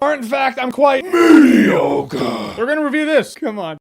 Or in fact, I'm quite mediocre. We're gonna review this. Come on.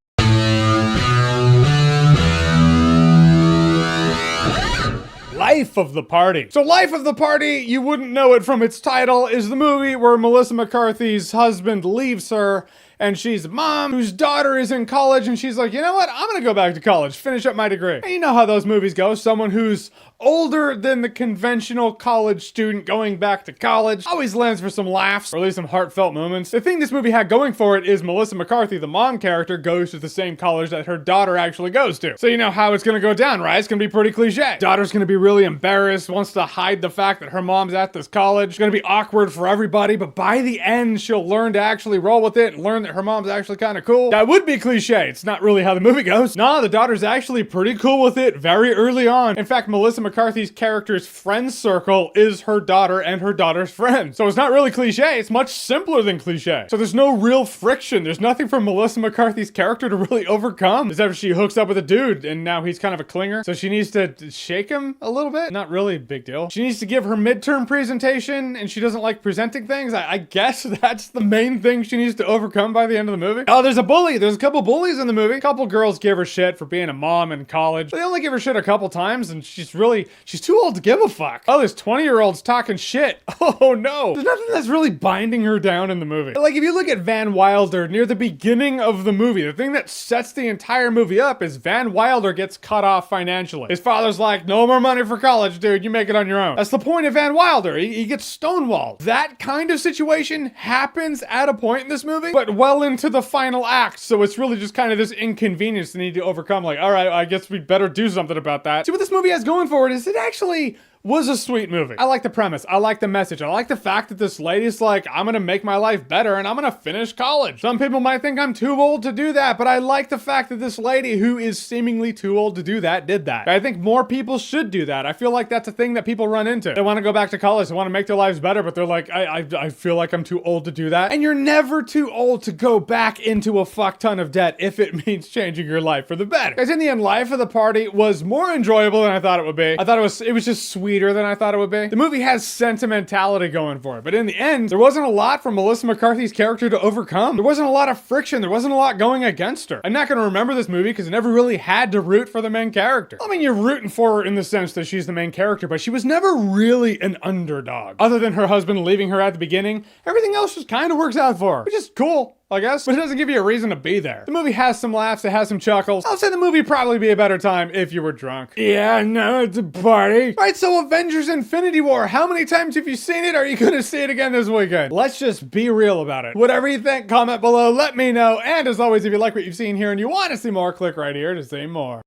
Life of the Party. So Life of the Party, you wouldn't know it from its title, is the movie where Melissa McCarthy's husband leaves her and she's a mom whose daughter is in college and she's like, you know what? I'm gonna go back to college, finish up my degree. And you know how those movies go. Someone who's older than the conventional college student going back to college always lands for some laughs, or at least some heartfelt moments. The thing this movie had going for it is Melissa McCarthy, the mom character, goes to the same college that her daughter actually goes to. So you know how it's gonna go down, right? It's gonna be pretty cliche. Daughter's gonna be really embarrassed, wants to hide the fact that her mom's at this college. It's gonna be awkward for everybody, but by the end, she'll learn to actually roll with it and learn that her mom's actually kind of cool. That would be cliche. It's not really how the movie goes. Nah, the daughter's actually pretty cool with it very early on. In fact, Melissa McCarthy's character's friend circle is her daughter and her daughter's friend. So it's not really cliche. It's much simpler than cliche. So there's no real friction. There's nothing for Melissa McCarthy's character to really overcome. Except she hooks up with a dude and now he's kind of a clinger. So she needs to shake him a little bit. Not really a big deal. She needs to give her midterm presentation and she doesn't like presenting things. I guess that's the main thing she needs to overcome by the end of the movie. Oh, there's a bully. There's a couple bullies in the movie. A couple girls give her shit for being a mom in college. They only give her shit a couple times and she's too old to give a fuck. Oh, there's 20-year-olds talking shit. Oh no. There's nothing that's really binding her down in the movie. Like if you look at Van Wilder near the beginning of the movie, the thing that sets the entire movie up is Van Wilder gets cut off financially. His father's like, no more money for college, dude. You make it on your own. That's the point of Van Wilder. He gets stonewalled. That kind of situation happens at a point in this movie, but well into the final act. So it's really just kind of this inconvenience they need to overcome. Like, all right, I guess we better do something about that. See, what this movie has going for it is it actually was a sweet movie. I like the premise. I like the message. I like the fact that this lady's like, I'm gonna make my life better and I'm gonna finish college. Some people might think I'm too old to do that, but I like the fact that this lady who is seemingly too old to do that did that. I think more people should do that. I feel like that's a thing that people run into. They want to go back to college. They want to make their lives better, but they're like, I feel like I'm too old to do that. And you're never too old to go back into a fuck ton of debt if it means changing your life for the better. Because in the end, Life of the Party was more enjoyable than I thought it would be. I thought it was just sweeter than I thought it would be. The movie has sentimentality going for it, but in the end, there wasn't a lot for Melissa McCarthy's character to overcome. There wasn't a lot of friction. There wasn't a lot going against her. I'm not going to remember this movie because I never really had to root for the main character. I mean, you're rooting for her in the sense that she's the main character, but she was never really an underdog. Other than her husband leaving her at the beginning, everything else just kind of works out for her, which is cool, I guess, but it doesn't give you a reason to be there. The movie has some laughs, it has some chuckles. I'll say the movie would probably be a better time if you were drunk. Yeah, no, it's a party. Right, so Avengers Infinity War, how many times have you seen it? Are you gonna see it again this weekend? Let's just be real about it. Whatever you think, comment below, let me know. And as always, if you like what you've seen here and you want to see more, click right here to see more.